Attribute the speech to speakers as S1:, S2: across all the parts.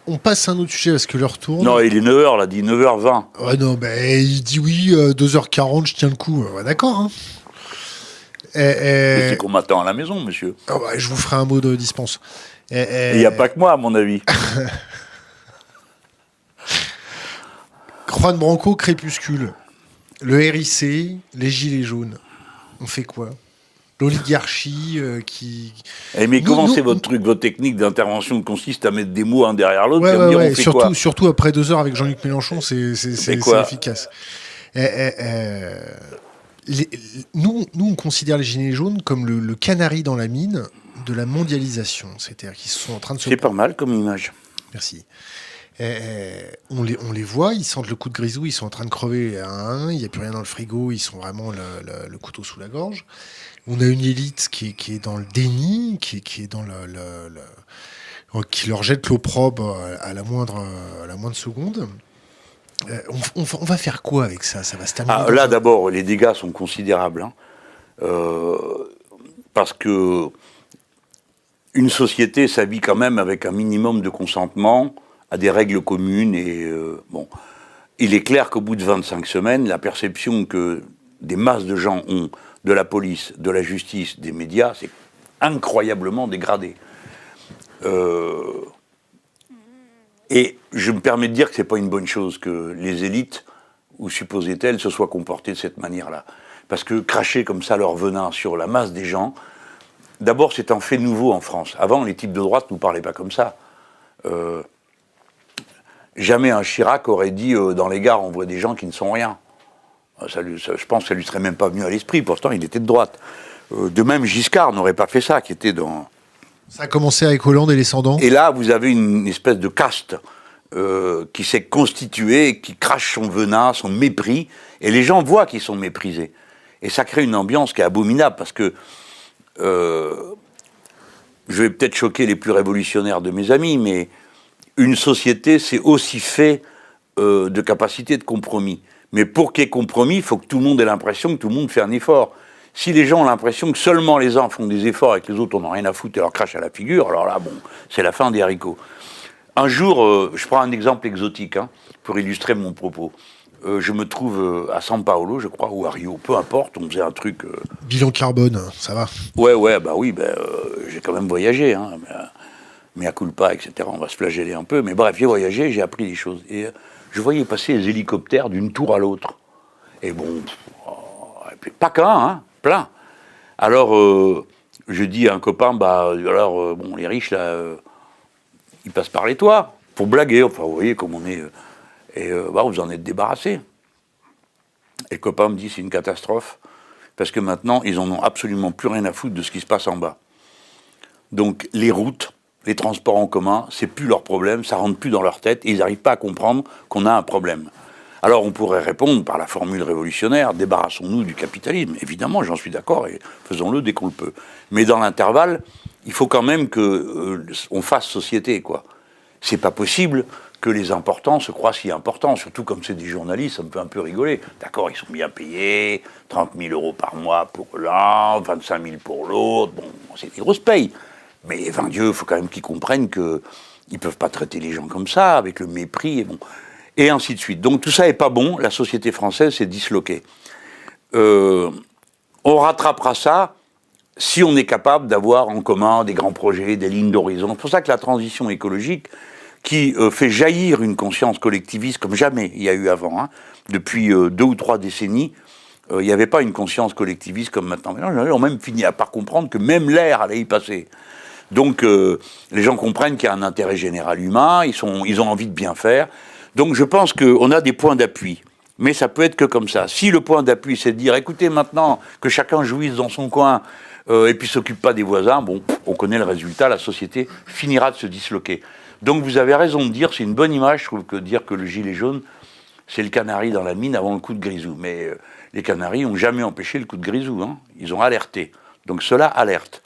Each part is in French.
S1: On passe à un autre sujet parce que l'heure tourne.
S2: Non, il est 9h, là, dit 9h20.
S1: Ouais, non, ben, il dit oui, 2h40, je tiens le coup. Ouais, d'accord. Hein.
S2: Mais c'est qu'on m'attend à la maison, monsieur.
S1: Oh, bah, je vous ferai un mot de dispense.
S2: Et il n'y a pas que moi, à mon avis.
S1: Juan Branco, Crépuscule. Le RIC, les Gilets jaunes. On fait quoi? L'oligarchie qui...
S2: Mais comment c'est
S1: nous-
S2: votre truc, votre technique d'intervention consiste à mettre des mots un derrière l'autre
S1: Ouais,
S2: et à me
S1: ouais,
S2: dire
S1: ouais.
S2: on fait quoi?
S1: Surtout après 2 heures avec Jean-Luc Mélenchon, c'est
S2: quoi
S1: efficace. Les- nous, on considère les Gilets jaunes comme le canari dans la mine de la mondialisation. C'est-à-dire qu'ils sont en train de se...
S2: C'est pas mal comme image.
S1: Merci. On les voit, ils sentent le coup de grisou, ils sont en train de crever un à un, il n'y a plus rien dans le frigo, ils sont vraiment le couteau sous la gorge. On a une élite qui est dans le déni, qui est dans qui leur jette l'opprobre à la moindre seconde. On va faire quoi avec ça? Ça va se terminer.
S2: Là, d'abord, les dégâts sont considérables. Hein. Parce que une société s'habille quand même avec un minimum de consentement à des règles communes. Et bon, il est clair qu'au bout de 25 semaines, la perception que des masses de gens ont de la police, de la justice, des médias, c'est incroyablement dégradé. Et je me permets de dire que c'est pas une bonne chose que les élites, ou supposait-elle, se soient comportées de cette manière-là. Parce que cracher comme ça leur venin sur la masse des gens, d'abord c'est un fait nouveau en France. Avant, les types de droite ne nous parlaient pas comme ça. Jamais un Chirac aurait dit dans les gares on voit des gens qui ne sont rien. Je pense que ça lui serait même pas venu à l'esprit, pourtant il était de droite. De même Giscard n'aurait pas fait ça, qui était dans...
S1: Ça a commencé avec Hollande et les Cendants.
S2: Et là, vous avez une espèce de caste qui s'est constituée, qui crache son venin, son mépris, et les gens voient qu'ils sont méprisés. Et ça crée une ambiance qui est abominable, parce que je vais peut-être choquer les plus révolutionnaires de mes amis, mais une société, c'est aussi fait de capacité de compromis. Mais pour qu'il y ait compromis, il faut que tout le monde ait l'impression que tout le monde fait un effort. Si les gens ont l'impression que seulement les uns font des efforts et que les autres n'ont rien à foutre et leur crachent à la figure, alors là, bon, c'est la fin des haricots. Un jour, je prends un exemple exotique hein, pour illustrer mon propos. Je me trouve à São Paulo, je crois, ou à Rio, peu importe, on faisait un truc...
S1: Bilan carbone, ça va.
S2: Ouais, bah oui, j'ai quand même voyagé, hein, mais à culpa, etc. On va se flageller un peu, mais bref, j'ai voyagé, j'ai appris des choses. Et je voyais passer les hélicoptères d'une tour à l'autre. Et bon, pas qu'un, hein, plein. Alors, je dis à un copain, bon, les riches, là, ils passent par les toits, pour blaguer, enfin, vous voyez comme on est... vous en êtes débarrassé. Et le copain me dit, c'est une catastrophe, parce que maintenant, ils en ont absolument plus rien à foutre de ce qui se passe en bas. Donc, les routes, les transports en commun, c'est plus leur problème, ça rentre plus dans leur tête, et ils n'arrivent pas à comprendre qu'on a un problème. Alors on pourrait répondre par la formule révolutionnaire, débarrassons-nous du capitalisme. Évidemment, j'en suis d'accord, et faisons-le dès qu'on le peut. Mais dans l'intervalle, il faut quand même qu'on fasse société, quoi. C'est pas possible que les importants se croient si importants, surtout comme c'est des journalistes, ça me fait un peu rigoler. D'accord, ils sont bien payés, 30 000 € par mois pour l'un, 25 000 pour l'autre, bon, c'est des grosses payes. Mais, vain Dieu, il faut quand même qu'ils comprennent qu'ils ne peuvent pas traiter les gens comme ça, avec le mépris, et bon... Et ainsi de suite. Donc tout ça n'est pas bon, la société française s'est disloquée. On rattrapera ça si on est capable d'avoir en commun des grands projets, des lignes d'horizon. C'est pour ça que la transition écologique, qui fait jaillir une conscience collectiviste comme jamais il y a eu avant, hein, depuis 2 ou 3 décennies, il n'y avait pas une conscience collectiviste comme maintenant. On a même fini par comprendre que même l'air allait y passer. Donc les gens comprennent qu'il y a un intérêt général humain, ils ont envie de bien faire. Donc je pense qu'on a des points d'appui, mais ça peut être que comme ça. Si le point d'appui c'est de dire, écoutez maintenant que chacun jouisse dans son coin et puis s'occupe pas des voisins, bon, on connaît le résultat, la société finira de se disloquer. Donc vous avez raison de dire, c'est une bonne image, je trouve, que de dire que le gilet jaune, c'est le canari dans la mine avant le coup de grisou. Mais les canaris n'ont jamais empêché le coup de grisou, hein. Ils ont alerté. Donc cela alerte.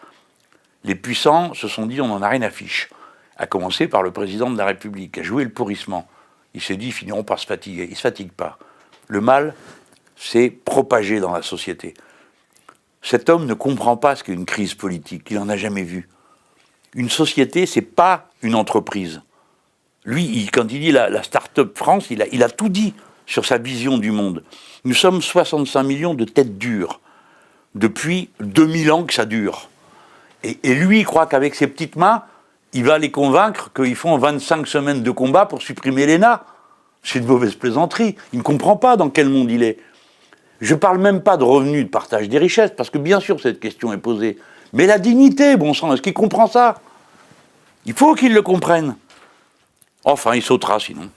S2: Les puissants se sont dit, on n'en a rien à fiche. À commencer par le président de la République, qui a joué le pourrissement. Il s'est dit, ils finiront par se fatiguer. Ils ne se fatiguent pas. Le mal, c'est propagé dans la société. Cet homme ne comprend pas ce qu'est une crise politique. Il n'en a jamais vu. Une société, ce n'est pas une entreprise. Lui, quand il dit la start-up France, il a tout dit sur sa vision du monde. Nous sommes 65 millions de têtes dures. Depuis 2000 ans que ça dure. Et lui, il croit qu'avec ses petites mains, il va les convaincre qu'ils font 25 semaines de combat pour supprimer l'ENA. C'est de mauvaise plaisanterie. Il ne comprend pas dans quel monde il est. Je ne parle même pas de revenus, de partage des richesses, parce que bien sûr cette question est posée. Mais la dignité, bon sang, est-ce qu'il comprend ça? Il faut qu'il le comprenne. Enfin, il sautera sinon.